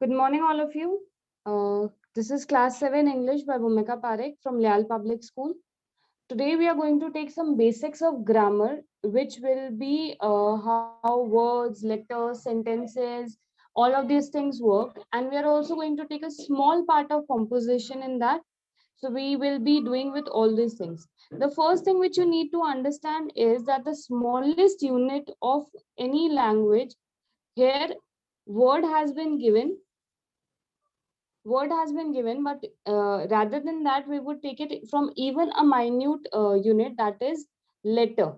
Good morning, all of you. This is Class 7 English by Bhumika Parekh from Lyall Public School. Today, we are going to take some basics of grammar, which will be how words, letters, sentences, all of these things work. And we are also going to take a small part of composition in that. So, we will be doing with all these things. The first thing which you need to understand is that the smallest unit of any language here, word has been given but rather than that we would take it from even a minute unit, that is letter.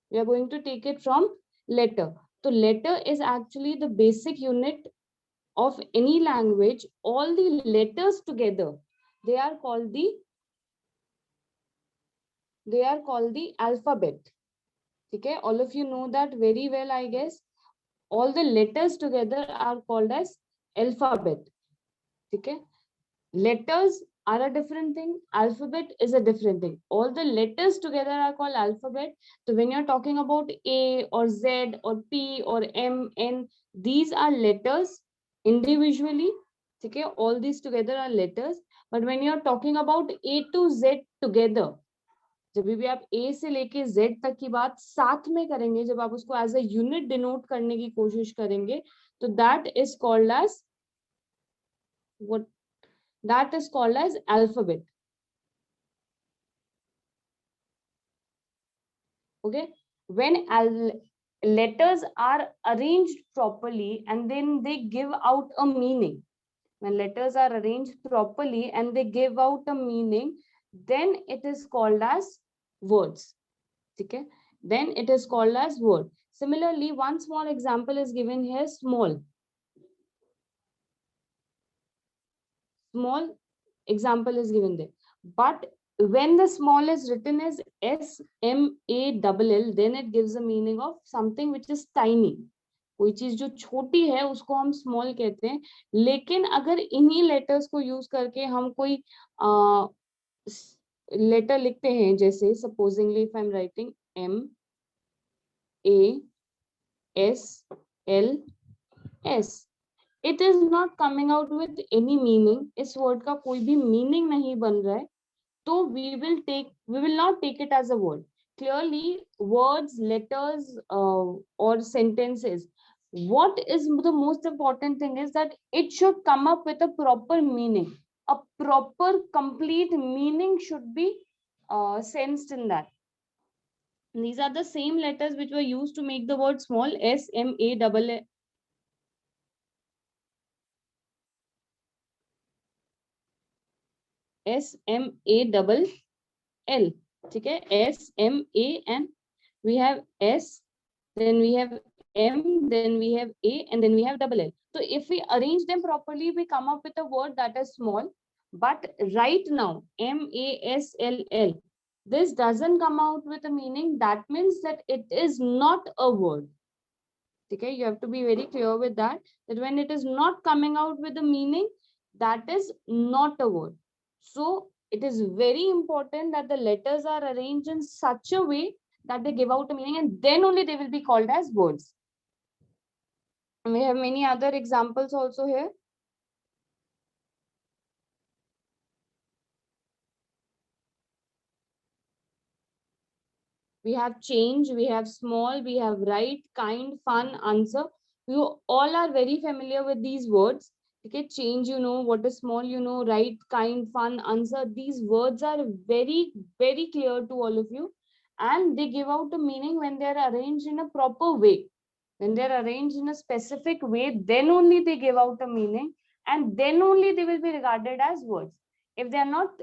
We are going to take it from letter. So letter is actually the basic unit of any language. All the letters together, they are called the alphabet. Okay, all of you know that very well, I guess. All the letters together are called as alphabet. Okay, letters are a different thing, alphabet is a different thing. All the letters together are called alphabet. So when you're talking about A or Z or P or M, N, these are letters individually. Okay, all these together are letters. But when you're talking about A to Z together, जब भी आप A से लेके Z तक की बात साथ में करेंगे, जब आप उसको एज अ यूनिट डिनोट करने की कोशिश करेंगे, तो that is called as what that is called as alphabet. Okay, when letters are arranged properly and then they give out a meaning, when letters are arranged properly and they give out a meaning, then it is called as words. Okay, then it is called as word. Similarly, one small example is given here. Small example is given there, but when the small is written as SMALL, then it gives a meaning of something which is tiny. कोई चीज जो छोटी है उसको हम small कहते हैं. लेकिन अगर इन्हीं लेटर्स को यूज करके हम कोई लेटर लिखते हैं, जैसे supposedly if I am writing MASLS, it is not coming out with any meaning. इस word का कोई भी meaning नहीं बन रहा है, तो we will not take it as a word. Clearly, words, letters, or sentences, what is the most important thing is that it should come up with a proper meaning. A proper complete meaning should be sensed in that. These are the same letters which were used to make the word small, SMALL. SMALL. ठीक है, SMA, and we have S, then we have M, then we have A, and then we have double L. So if we arrange them properly, we come up with a word that is small. But right now, MASLL, this doesn't come out with a meaning. That means that it is not a word. Okay, you have to be very clear with that, that when it is not coming out with a meaning, that is not a word. So it is very important that the letters are arranged in such a way that they give out a meaning, and then only they will be called as words. And we have many other examples also here. We have change, we have small, we have right, kind, fun, answer. You all are very familiar with these words. Okay, change, you know, what is small, you know, right, kind, fun, answer. These words are very, very clear to all of you. And they give out a meaning when they are arranged in a proper way. When they are arranged in a specific way, then only they give out a meaning. And then only they will be regarded as words. If they are not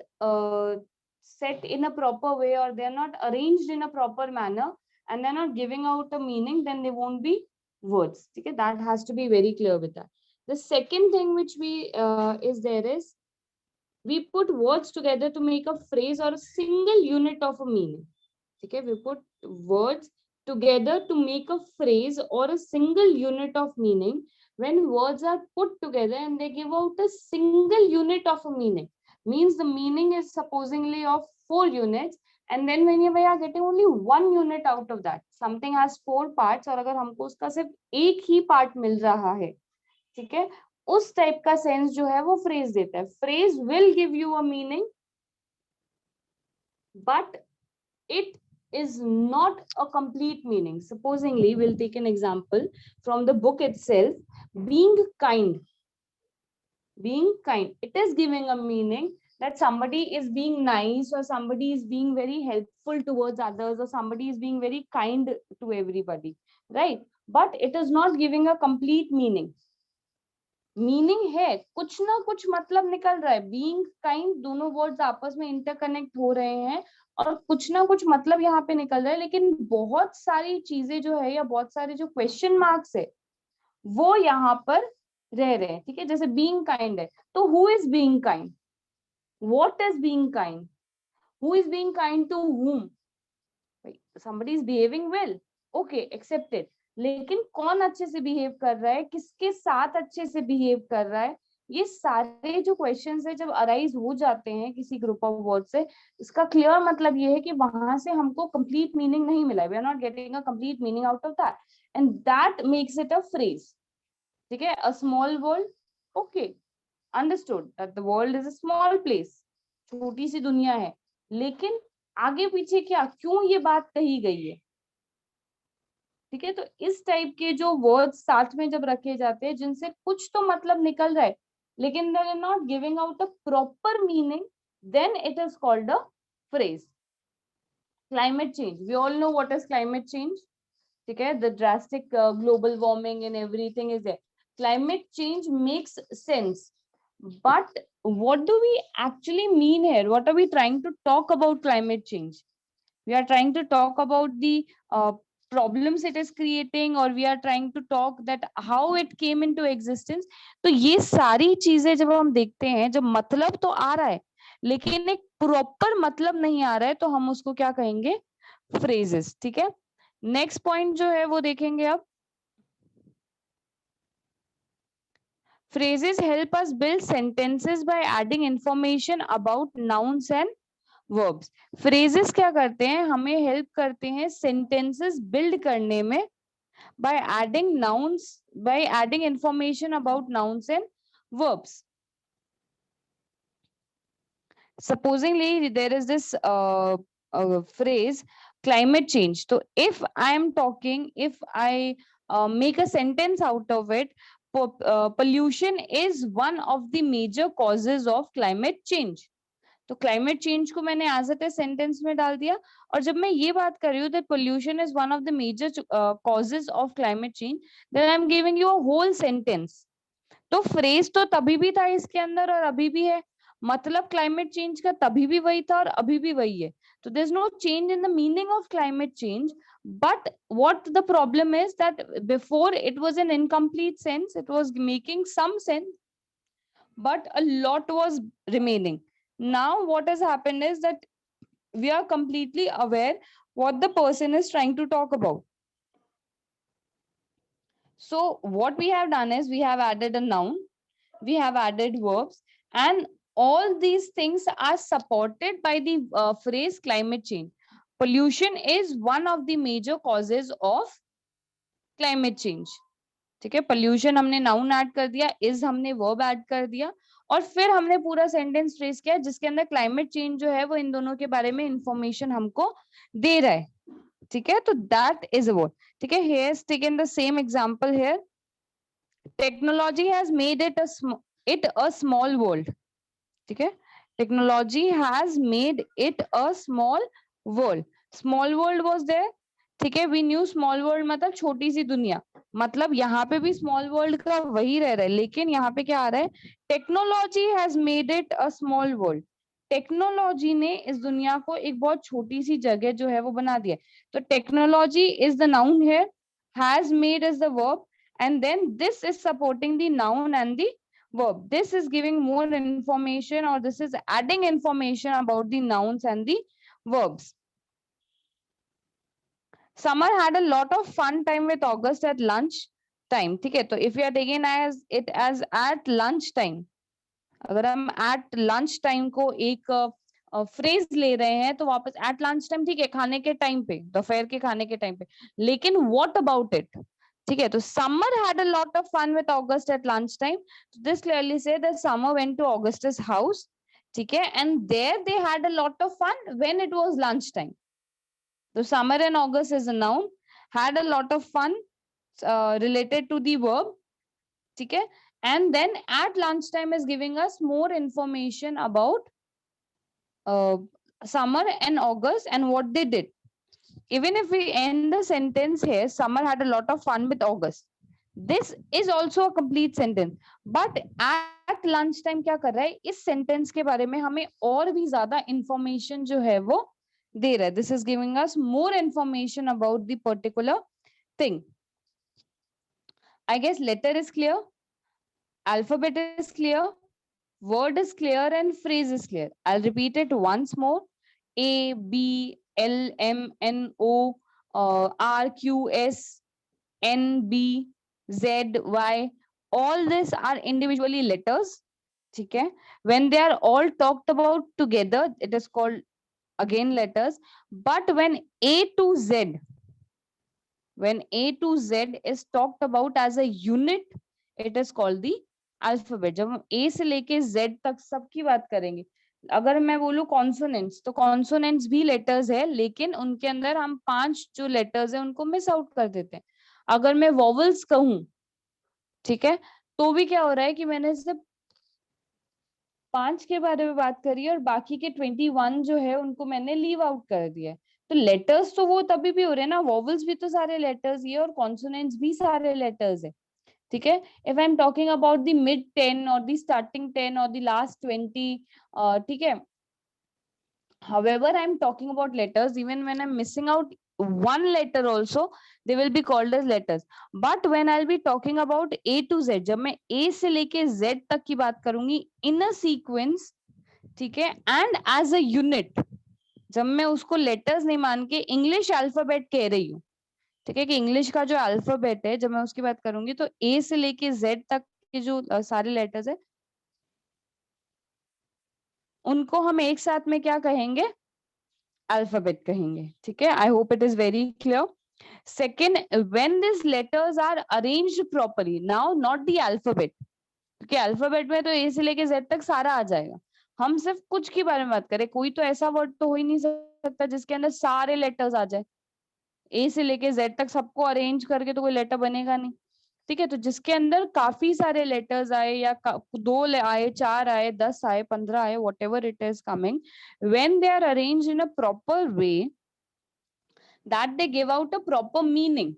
set in a proper way, or they are not arranged in a proper manner, and they're not giving out a meaning, then they won't be words. Okay, that has to be very clear with that. The second thing which we is there is, we put words together to make a phrase or a single unit of a meaning. Okay, we put words together to make a phrase or a single unit of meaning. When words are put together and they give out a single unit of a meaning, means the meaning is supposedly of 4 units, and then when we are getting only 1 unit out of that, something has 4 parts, और अगर हमको उसका सिर्फ एक ही part मिल रहा है, ठीक है, उस टाइप का सेंस जो है वो फ्रेज देता है. Phrase will give you a meaning, but it is not a complete meaning. Supposingly, we'll take an example from the book itself. Being kind. Being kind. It is giving a meaning that somebody is being nice, or somebody is being very helpful towards others, or somebody is being very kind to everybody, right? But it is not giving a complete meaning. Meaning है, कुछ ना कुछ मतलब निकल रहा है. Being kind, दोनों words आपस में इंटरकनेक्ट हो रहे हैं और कुछ ना कुछ मतलब यहाँ पे निकल रहा है, लेकिन बहुत सारी चीजें जो है या बहुत सारे जो क्वेश्चन मार्क्स है वो यहाँ पर रह रहे हैं. ठीक है, जैसे बीइंग काइंड है, तो who is being kind, what is being kind, who is being kind to whom, somebody is behaving well, okay, accepted. लेकिन कौन अच्छे से बिहेव कर रहा है, किसके साथ अच्छे से बिहेव कर रहा है, ये सारे जो क्वेश्चंस है जब अराइज हो जाते हैं किसी ग्रुप ऑफ वर्ड से, इसका क्लियर मतलब ये है कि वहां से हमको कंप्लीट मीनिंग नहीं मिला है. We are not getting a complete meaning out of that, and that makes it a phrase. ठीक है, a small world, okay, understood that the world is a small place, छोटी सी दुनिया है, लेकिन आगे पीछे क्या, क्यों ये बात कही गई है. ठीक है, तो इस टाइप के जो वर्ड्स साथ में जब रखे जाते हैं जिनसे कुछ तो मतलब निकल रहा है लेकिन they are not giving out a proper meaning, then it is called a phrase. Climate change, we all know what is climate change. ठीक है, the drastic global warming and everything is there. Climate change makes sense, but what do we actually mean here? What are we trying to talk about climate change? We are trying to talk about the problems it is creating, or we are trying to talk that how it came into existence. तो ये सारी चीजें जब हम देखते हैं, जब मतलब तो आ रहा है लेकिन एक प्रॉपर मतलब नहीं आ रहा है, तो हम उसको क्या कहेंगे, फ्रेजेस. ठीक है, नेक्स्ट पॉइंट जो है वो देखेंगे अब. Phrases help us build sentences by adding information about nouns and verbs. Phrases क्या करते हैं, हमें help करते हैं sentences build करने में by adding nouns, by adding information about nouns and verbs. Supposingly there is this phrase climate change. So if I am talking, if I make a sentence out of it, pollution is one of the major causes of climate change. तो climate change को मैंने as it sentence में डाल दिया, और जब मैं ये बात कर रही हूँ that pollution is one of the major causes of climate change, then I am giving you a whole sentence. तो फ्रेज तो तभी भी था इसके अंदर और अभी भी है, मतलब क्लाइमेट चेंज का तभी भी वही था और अभी भी वही है. तो there is no change in the meaning of climate change, but what the problem is that before it was an incomplete sense, it was making some sense, but a lot was remaining. Now what has happened is that we are completely aware what the person is trying to talk about. So what we have done is we have added a noun, we have added verbs, and all these things are supported by the phrase climate change. Pollution is one of the major causes of climate change. ठीक है, pollution हमने noun add कर दिया, is हमने verb add कर दिया, और फिर हमने पूरा सेंटेंस ट्रेस किया जिसके अंदर क्लाइमेट चेंज जो है वो इन दोनों के बारे में इंफॉर्मेशन हमको दे रहा है. ठीक है, तो दैट इज अ वर्ड. ठीक है, here taken the same example here. Technology has made it a small world. ठीक है, technology has made it a small world. Small world was there. ठीक है, वी न्यू स्मॉल वर्ल्ड मतलब छोटी सी दुनिया, मतलब यहाँ पे भी स्मॉल वर्ल्ड का वही रह रहा है, लेकिन यहाँ पे क्या आ रहा है, technology has made it a small world. Technology ने इस दुनिया को एक बहुत छोटी सी जगह जो है वो बना दिया. तो technology is the noun here, has made is the verb, and then this is supporting the noun and the verb. This is giving more information, or this is adding information about the nouns and the verbs. Summer had a lot of fun time with August at lunch time. ठीक है, तो if we are taking as it as at lunch time, अगर हम at lunch time को एक phrase ले रहे हैं तो वापस एट लंच टाइम, ठीक है, खाने के टाइम पे, दोपहर के खाने के टाइम पे, लेकिन व्हाट अबाउट इट. ठीक है, तो summer had a lot of fun with August at lunchtime. So this clearly say that summer went to Augustus house. ठीक है, and there they had a lot of fun when it was lunchtime. So summer and August is a noun, had a lot of fun related to the verb. ठीक है, and then at lunchtime is giving us more information about summer and August and what they did. Even if we end the sentence here, summer had a lot of fun with August. This is also a complete sentence. But at lunchtime क्या कर रहा है, इस sentence के बारे में हमें और भी ज्यादा information जो है वो दे रहा है. This is giving us more information about the particular thing. I guess letter is clear, alphabet is clear, word is clear, and phrase is clear. I'll repeat it once more. A, B, L, M, N, O, R, Q, S, N, B, Z, Y. All these are individually letters. Okay. When they are all talked about together, it is called again letters. But when A to Z, when A to Z is talked about as a unit, it is called the alphabet. जब हम ए से लेके Z तक सबकी बात करेंगे, अगर मैं बोलूं कॉन्सोनेंट्स, तो कॉन्सोनेंट्स भी लेटर्स है, लेकिन उनके अंदर हम 5 जो लेटर्स है उनको मिस आउट कर देते हैं. अगर मैं वॉवल्स कहूं, ठीक है, तो भी क्या हो रहा है कि मैंने सिर्फ 5 के बारे में बात करी है और बाकी के 21 जो है उनको मैंने लीव आउट कर दिया है. तो लेटर्स तो वो तभी भी हो रहे हैं ना, वॉवल्स भी तो सारे लेटर्स ही है और कॉन्सोनेंट्स भी सारे लेटर्स है. ठीक है, if I am talking about the mid 10 और द स्टार्टिंग 10 और द लास्ट 20, ठीक है, however I am talking about letters, even when I'm missing out one letter also, they will be called as letters. But when I'll be talking about A to Z, जब मैं A से लेके Z तक की बात करूंगी in a sequence, ठीक है, and as a unit, जब मैं उसको लेटर्स नहीं मान के इंग्लिश अल्फाबेट कह रही हूँ, ठीक है, कि इंग्लिश का जो अल्फाबेट है, जब मैं उसकी बात करूंगी तो ए से लेके जेड तक के जो सारे लेटर्स है उनको हम एक साथ में क्या कहेंगे, अल्फाबेट कहेंगे. ठीक है, I hope it is very clear. Second, when this letters are arranged properly, now not the alphabet, क्योंकि अल्फाबेट में तो ए से लेके जेड तक सारा आ जाएगा. हम सिर्फ कुछ के बारे में बात करें, कोई तो ऐसा वर्ड तो हो ही नहीं सकता जिसके अंदर सारे लेटर्स आ जाए. ए से लेके जेड तक सबको अरेंज करके तो कोई लेटर बनेगा नहीं. ठीक है, तो जिसके अंदर काफी सारे लेटर्स आए या 2 आए, 4 आए, 10 आए, 15 आए, whatever it is coming, when they are arranged in a proper way that they give out a proper meaning.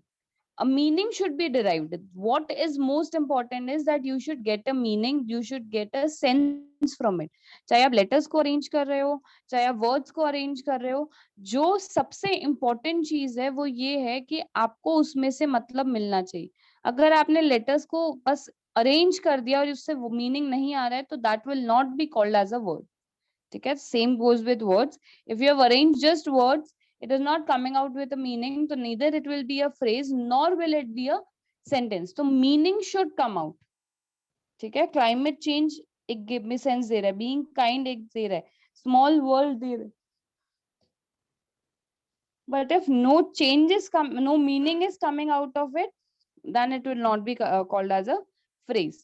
A meaning should be derived. What is most important is that you should get a meaning, you should get a sense from it. चाहे आप letters को arrange कर रहे हो, चाहे आप words को arrange कर रहे हो, जो सबसे इम्पोर्टेंट चीज है वो ये है कि आपको उसमें से मतलब मिलना चाहिए. अगर आपने लेटर्स को बस अरेंज कर दिया और उससे वो मीनिंग नहीं आ रहा है, तो that will not be called as a word. ठीक है, same goes with words. If you have arrange just words, it is not coming out with a meaning, so neither it will be a phrase nor will it be a sentence. So meaning should come out. ठीक है, climate change एक give me sense दे रहा है, being kind एक दे रहा है, small world दे रहा है. But if no changes come, no meaning is coming out of it, then it will not be called as a phrase.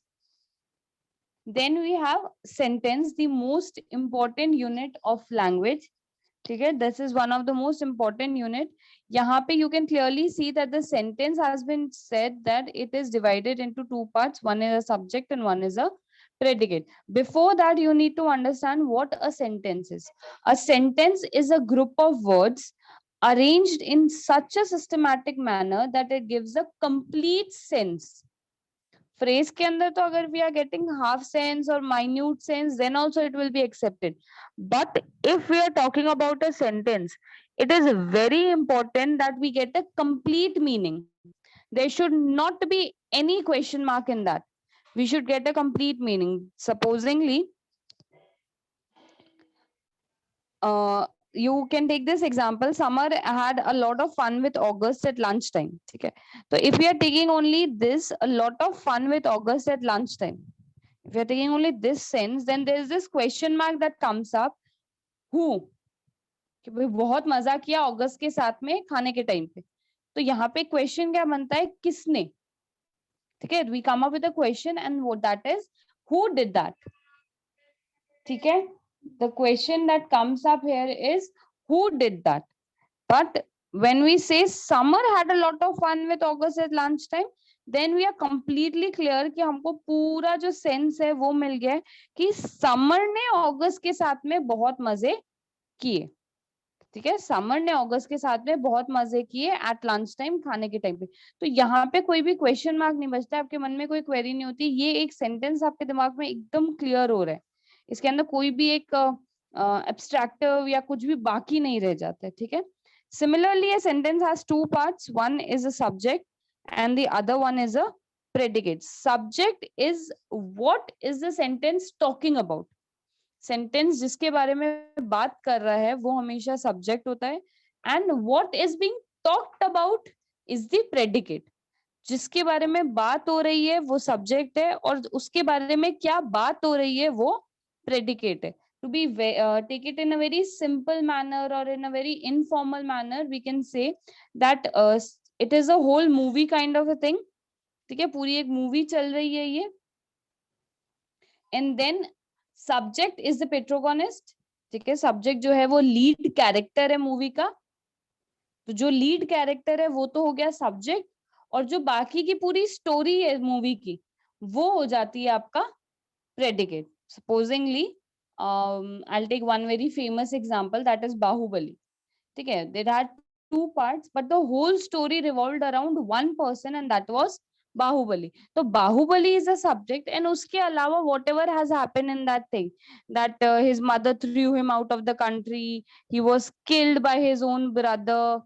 Then we have sentence, the most important unit of language. ठीक है, this is one of the most important unit. यहाँ पे you can clearly see that the sentence has been said that it is divided into 2 parts. One is a subject and one is a predicate. Before that, you need to understand what a sentence is. A sentence is a group of words arranged in such a systematic manner that it gives a complete sense. Phrase के अंदर तो अगर we are getting half sense or minute sense, then also it will be accepted. But if we are talking about a sentence, it is very important that we get a complete meaning. There should not be any question mark in that. We should get a complete meaning. Supposingly, you can take this example. Summer had a lot of fun with August at lunchtime. Okay, so if we are taking only this, a lot of fun with August at lunchtime, if we are taking only this sense, then there is this question mark that comes up. Who? कि भाई बहुत मजा किया अगस्त के साथ में खाने के टाइम पे. तो यहाँ पे क्वेश्चन क्या बनता है, किसने, ठीक है, we come up with a question and what that is, who did that, ठीक है, the question that comes up here is who did that. But when we say summer had a lot of fun with August at lunchtime, then we are completely clear कि हमको पूरा जो sense है वो मिल गया है कि समर ने अगस्त के साथ में बहुत मजे किए, ठीक है, समर ने अगस्त के साथ में बहुत मजे किए एट लंच टाइम, खाने के टाइम पे. तो यहाँ पे कोई भी क्वेश्चन मार्क नहीं बचता, आपके मन में कोई क्वेरी नहीं होती, ये एक सेंटेंस आपके दिमाग में एकदम क्लियर हो रहा है, इसके अंदर कोई भी एक एब्स्ट्रैक्टिव या कुछ भी बाकी नहीं रह जाता है, ठीक है. Similarly, a sentence has two parts. One is a subject and the other one is a predicate. Subject is what is the sentence talking about. Sentence जिसके बारे में बात कर रहा है वो हमेशा subject होता है. And what is being talked about is the predicate. जिसके बारे में बात हो रही है वो subject है और उसके बारे में क्या बात हो रही है वो predicate है. To be take it in a very simple manner or in a very informal manner, we can say that it is a whole movie kind of a thing. ठीक है, पूरी एक मूवी चल रही है ये. And then subject is the protagonist. ठीक है, सब्जेक्ट जो है वो लीड कैरेक्टर है मूवी का. तो जो लीड कैरेक्टर है वो तो हो गया सब्जेक्ट, और जो बाकी की पूरी स्टोरी है मूवी की वो हो जाती है आपका predicate. Supposedly I'll take one very famous example, that is Bahubali. ठीक है, there had two parts but the whole story revolved around one person and that was Bahubali. तो Bahubali is a subject and उसके अलावा whatever has happened in that thing, that his mother threw him out of the country, he was killed by his own brother,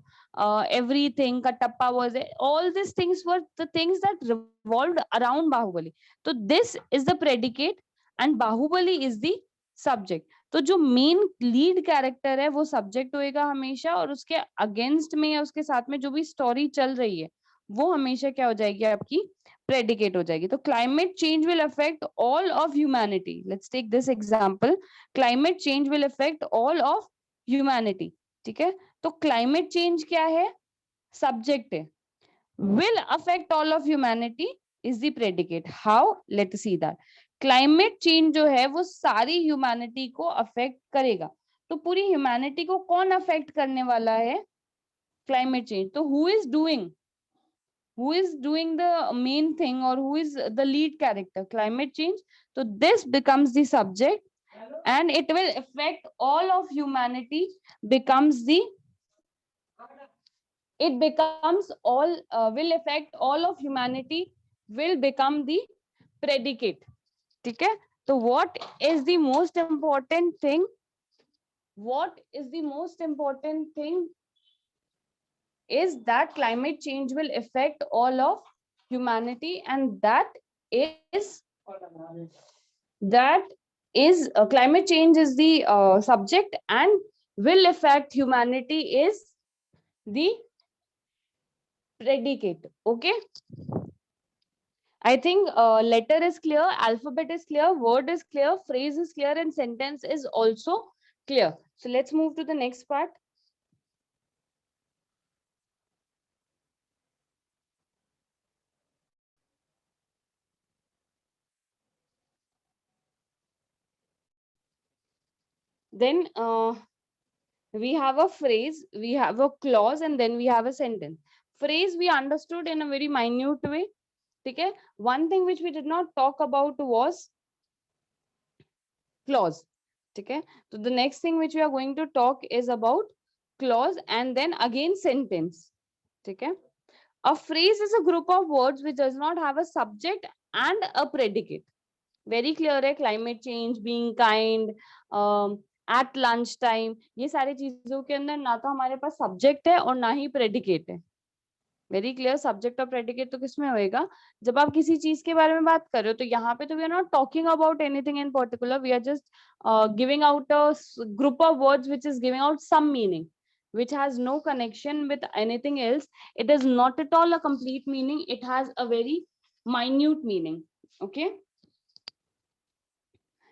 everything, Katappa was, all these things were the things that revolved around Bahubali. So this is the predicate and Bahubali is the subject. तो जो main lead character है वो subject होएगा हमेशा, और उसके against में या उसके साथ में जो भी स्टोरी चल रही है वो हमेशा क्या हो जाएगी, आपकी प्रेडिकेट हो जाएगी. तो climate change will affect all of humanity. Let's take this example, climate change will affect all of humanity. ठीक है, तो क्लाइमेट चेंज क्या है, सब्जेक्ट है. will affect all of humanity is the predicate. How? Let's see that. Climate change जो है वो सारी ह्यूमैनिटी को अफेक्ट करेगा. तो पूरी ह्यूमैनिटी को कौन अफेक्ट करने वाला है, क्लाइमेट चेंज. तो who is doing the main thing और who is the lead character, climate change. तो this becomes the subject and it will affect all of humanity, becomes the, it becomes all will affect all of humanity, will become the predicate. ठीक है, तो what is the most important thing, what is the most important thing is that climate change will affect all of humanity, and that is climate change is the subject and will affect humanity is the predicate. Okay, I think letter is clear, alphabet is clear, word is clear, phrase is clear, and sentence is also clear. So let's move to the next part. Then we have a phrase, we have a clause, and then we have a sentence. Phrase we understood in a very minute way. Okay, one thing which we did not talk about was clause. Okay, so the next thing which we are going to talk is about clause and then again sentence. Okay, a phrase is a group of words which does not have a subject and a predicate. Very clear है, climate change, being kind, at lunch time, ये सारी चीजों के अंदर ना तो हमारे पास subject है और ना ही प्रेडिकेट है. वेरी क्लियर, सब्जेक्ट और प्रेडिकेट तो किसमें होएगा, जब आप किसी चीज के बारे में बात कर रहे हो. तो यहाँ पे तो we are not talking about anything in particular, we are just giving out a group of words which is giving out some meaning which has no connection with anything else. It is not at all a complete meaning, it has a very minute meaning. Okay,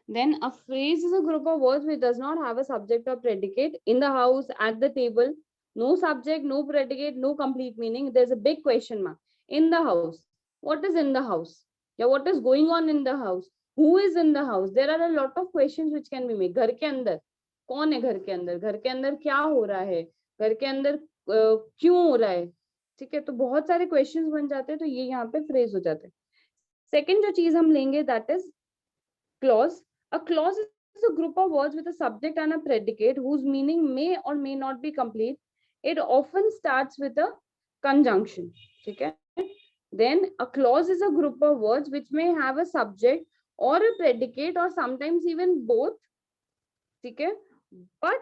then a phrase is a group of words which does not have a subject or predicate. In the house, at the table, No subject, no predicate, no complete meaning. There's a big question mark. In the house. What is in the house? Yeah, what is going on in the house? Who is in the house? There are a lot of questions which can be made. घर के अंदर कौन है? घर के अंदर, घर के अंदर क्या हो रहा है? घर के अंदर क्यों हो रहा है? ठीक है, तो बहुत सारे क्वेश्चंस बन जाते हैं, तो ये यहाँ पे फ्रेज हो जाते हैं. सेकंड जो चीज हम लेंगे that is clause. A clause is a group of words with a subject and a predicate whose meaning may or may not be complete. It often starts with a conjunction. Okay. Then a clause is a group of words which may have a subject or a predicate or sometimes even both. Okay. But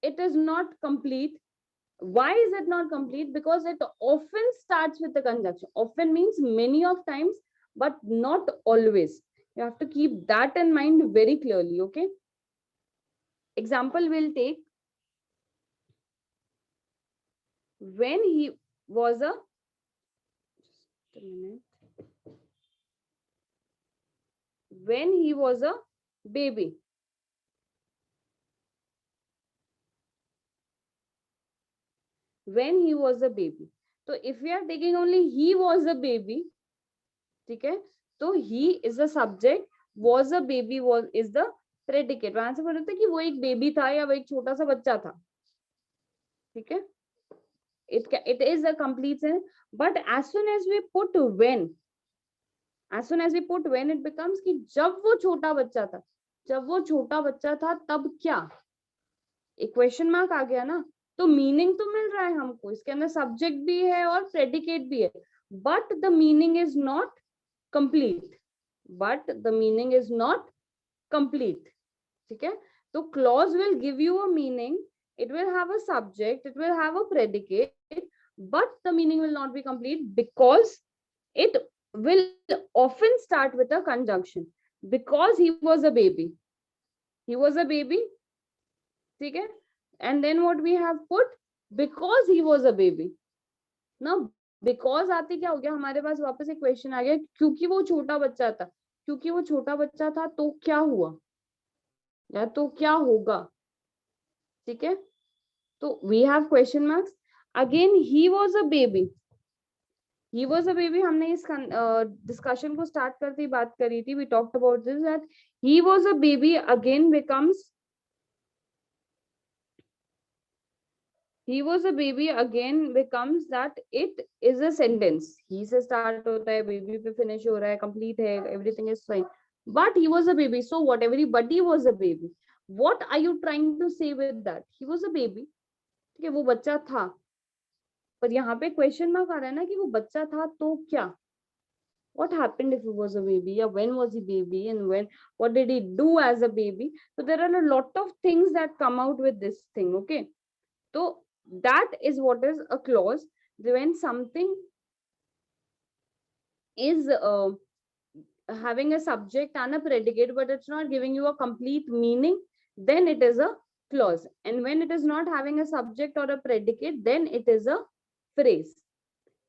it is not complete. Why is it not complete? Because it often starts with a conjunction. Often means many of times, but not always. You have to keep that in mind very clearly, okay? Example we'll take. When he was a, just a minute. When he was a baby. When he was a baby. So if we are taking only he was a baby, okay? So he is the subject, was a baby was is the predicate. वहां से बोल रहे थे कि वो एक baby था या वो एक छोटा सा बच्चा था. ठीक है? It is a complete sentence, but as soon as we put when, it becomes कि जब वो छोटा बच्चा था, तब क्या? एक क्वेश्चन मार्क आ गया ना. तो मीनिंग तो मिल रहा है हमको, इसके अंदर सब्जेक्ट भी है और प्रेडिकेट भी है, but the meaning is not complete. ठीक है? तो clause will give you a meaning. It will have a subject, it will have a predicate, but the meaning will not be complete because it will often start with a conjunction. Because he was a baby. ठीक है? And then what we have put? Because he was a baby. Now, because आते क्या हो गया, हमारे पास वापस एक question आ गया, क्योंकि वो छोटा बच्चा था, तो क्या हुआ या तो क्या होगा. ठीक है? तो we have question marks. Again, he was a baby. हमने इस डिस्कशन को स्टार्ट करते ही बात करी थी. We talked about this, that he was a baby again becomes that it is a sentence. He से start होता है, baby पे finish हो रहा है, complete है, everything is fine. But he was a baby, so what, everybody was a baby. What are you trying to say with that? He was a baby. ठीक है, वो बच्चा था, पर यहाँ पे क्वेश्चन मार्क आ रहा है ना कि वो बच्चा था तो क्या. What happened if he was a baby? Yeah, when was he baby, and what did he do as a baby? So there are a lot of things that come out with this thing. Okay, so that is what is a clause. When something is having a subject and a predicate, but it's not giving you a complete meaning, then it is a clause. And when it is not having a subject or a predicate, then it is a phrase.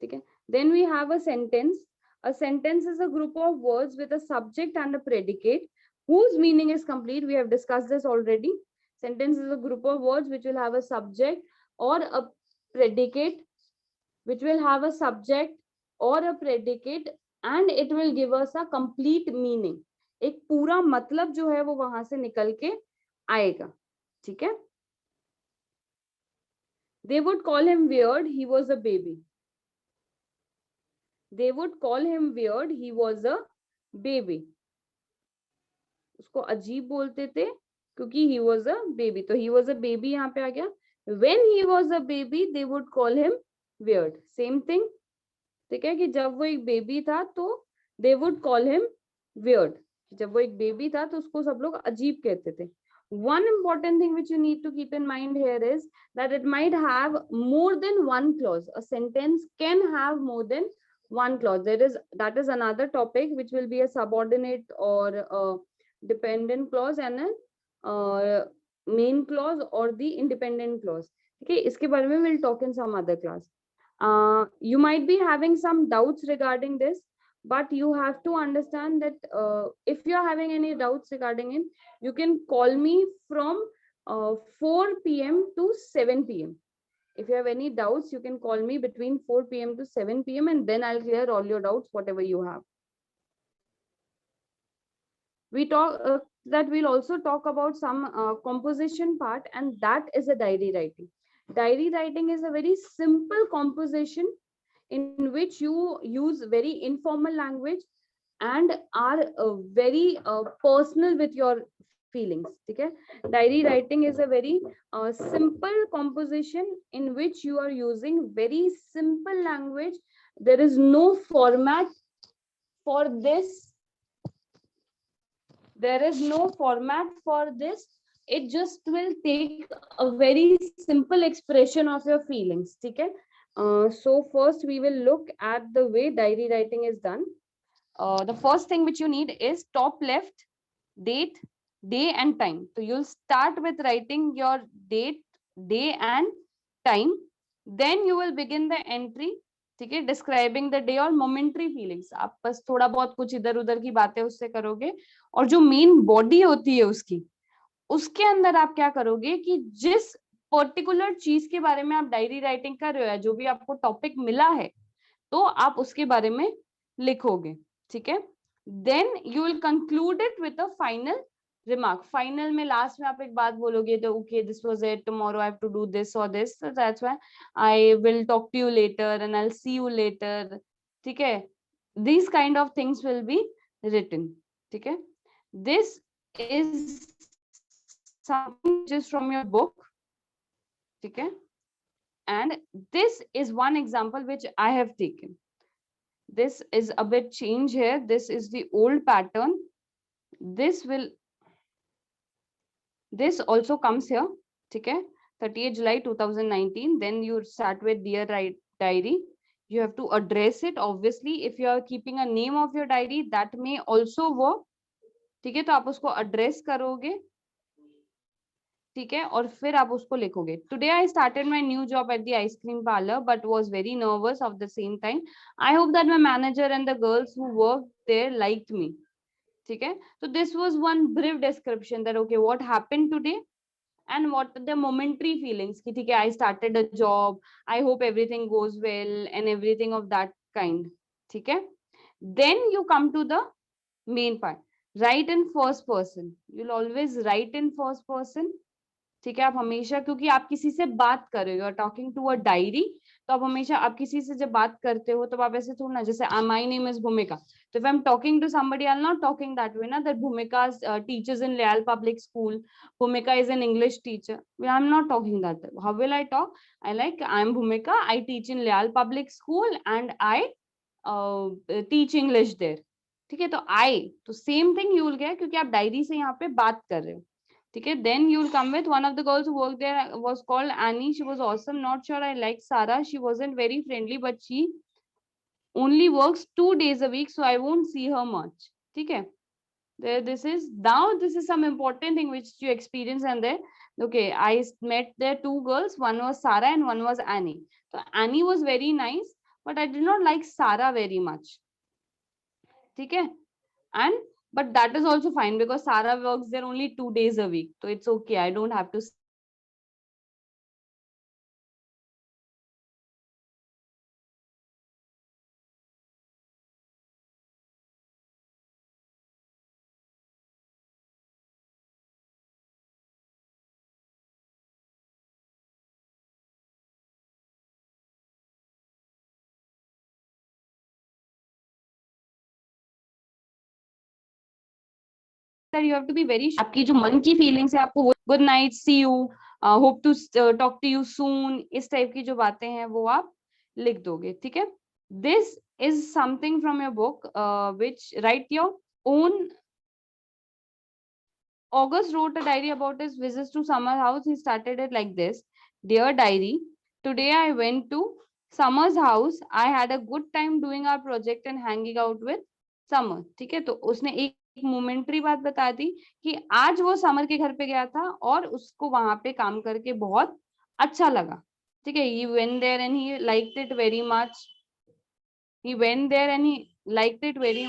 Okay. Then we have a sentence. A sentence is a group of words with a subject and a predicate whose meaning is complete. We have discussed this already. Sentence is a group of words which will have a subject or a predicate, and it will give us a complete meaning. एक पूरा मतलब जो है वो वहां से निकल के आएगा. ठीक है? They would call him weird, he was a baby. उसको अजीब बोलते थे क्योंकि he was a baby. तो he was a baby यहाँ पे आ गया. When he was a baby, they would call him weird. Same thing. ठीक है, कि जब वो एक बेबी था तो they would call him weird. जब वो एक बेबी था तो उसको सब लोग अजीब कहते थे. One important thing which you need to keep in mind here is that it might have more than one clause. A sentence can have more than one clause. That is another topic which will be a subordinate or a dependent clause and a main clause or the independent clause. Okay, इसके बारे में we'll talk in some other class. You might be having some doubts regarding this, but you have to understand that if you are having any doubts regarding it, you can call me from 4 p.m. to 7 p.m. If you have any doubts, you can call me between 4 p.m. to 7 p.m. and then I'll clear all your doubts, whatever you have. We talk that we'll also talk about some composition part, and that is a diary writing. Diary writing is a very simple composition in which you use very informal language and are very personal with your feelings. Okay, diary writing is a very simple composition in which you are using very simple language. There is no format for this. There is no format for this. It just will take a very simple expression of your feelings. Okay. So first we will look at the way diary writing is done. The first thing which you need is top left, date, day and time. So you'll start with writing your date, day and time. Then you will begin the entry. ठीक है, describing the day और momentary feelings. आप बस थोड़ा बहुत कुछ इधर उधर की बातें उससे करोगे, और जो मेन बॉडी होती है उसकी, उसके अंदर आप क्या करोगे कि जिस पर्टिकुलर चीज के बारे में आप डायरी राइटिंग कर रहे हो, जो भी आपको टॉपिक मिला है, तो आप उसके बारे में लिखोगे. ठीक है, then you will conclude it with a final remark. Final में लास्ट में आप एक बात बोलोगे, तो okay this was it, tomorrow I have to do this और दिस, so that's why I will talk to you later and I will see you later. ठीक है, these kind of things will be written. ठीक है, this is something which is from your book. ठीक है, and this is one example which I have taken. This is a bit change here. This is the old pattern. This also comes here. Okay, 30th July 2019. Then you start with dear diary. You have to address it. Obviously, if you are keeping a name of your diary, that may also work. ठीक है, तो आप उसको address करोगे. ठीक है, और फिर आप उसको लिखोगे. Today I started my new job at the ice cream parlour but was very nervous of the same time. I hope that my manager and the girls who work there liked me. ठीक है, तो this was one brief description that okay what happened today and what the momentary feelings की. ठीक है, I started a job, I hope everything goes well and everything of that kind. ठीक है, then you come to the main part. Write in first person. You will always write in first person. ठीक है, आप हमेशा, क्योंकि आप किसी से बात कर रहे हो, टॉकिंग टू अ डायरी, तो आप हमेशा, आप किसी से जब बात करते हो तो आप ऐसे थोड़ा ना, जैसे माय नेम इज भूमिका, तो if I am talking to somebody I am not talking that way ना, that Bhumika teachers in Layal public school, Bhumika is an English teacher. I am not talking that. How will I talk? I like, I am Bhumika, I teach in Layal public school and I teach English there. ठीक है, तो I, तो same thing you will get, क्योंकि आप diary से यहाँ पे बात कर रहे हो. ठीक है, then you'll come with one of the girls who worked there was called Annie. She was awesome. Not sure I like Sarah. She wasn't very friendly, but she only works 2 days a week, so I won't see her much. ठीक है, there this is now, this is some important thing which you experience. And then okay, I met there two girls. One was Sarah and one was Annie. So Annie was very nice, but I did not like Sarah very much. ठीक है, and but that is also fine because Sarah works there only 2 days a week, so it's okay. I don't have to that you have to be very sure. आपकी जो मन की feelings है, आपको good night, see you, hope to talk to you soon, इस type की जो बातें हैं वो आप लिख दोगे. ठीक है, this is something from your book which write your own. August wrote a diary about his visits to Summer's house. He started it like this: Dear diary, today I went to Summer's house. I had a good time doing our project and hanging out with Summer. ठीक है, तो उसने एक momentary बात बता दी कि आज वो समर के घर पे गया था और उसको वहां पे काम करके बहुत अच्छा लगा. ठीक है, he went there and he liked it very much. He went there and he liked it very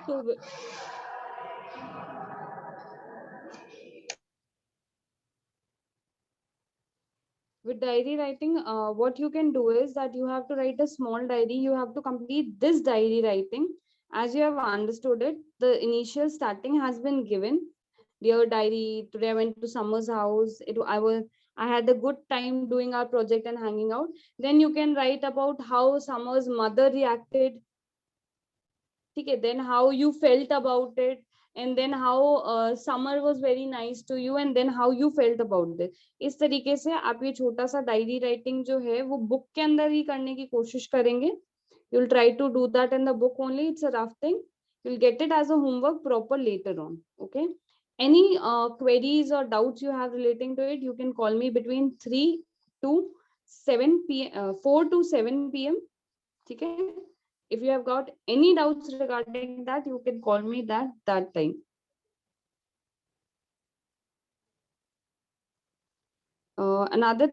So with diary writing, what you can do is that you have to write a small diary. You have to complete this diary writing. As you have understood it, the initial starting has been given. Dear diary, today I went to Summer's house. I had a good time doing our project and hanging out. Then you can write about how Summer's mother reacted. Okay, then how you felt about it, and then how summer was very nice to you, and then how you felt about this. इस तरीके से आप ये छोटा सा diary writing जो है वो बुक के अंदर ही करने की कोशिश करेंगे. You'll try to do that in the book only. It's a rough thing. You'll get it as a homework proper later on. Okay. Any queries or doubts you have relating to it, you can call me between 3 to 7 p.m. 4 to 7 p.m. Okay. If you have got any doubts regarding that, you can call me that time. Another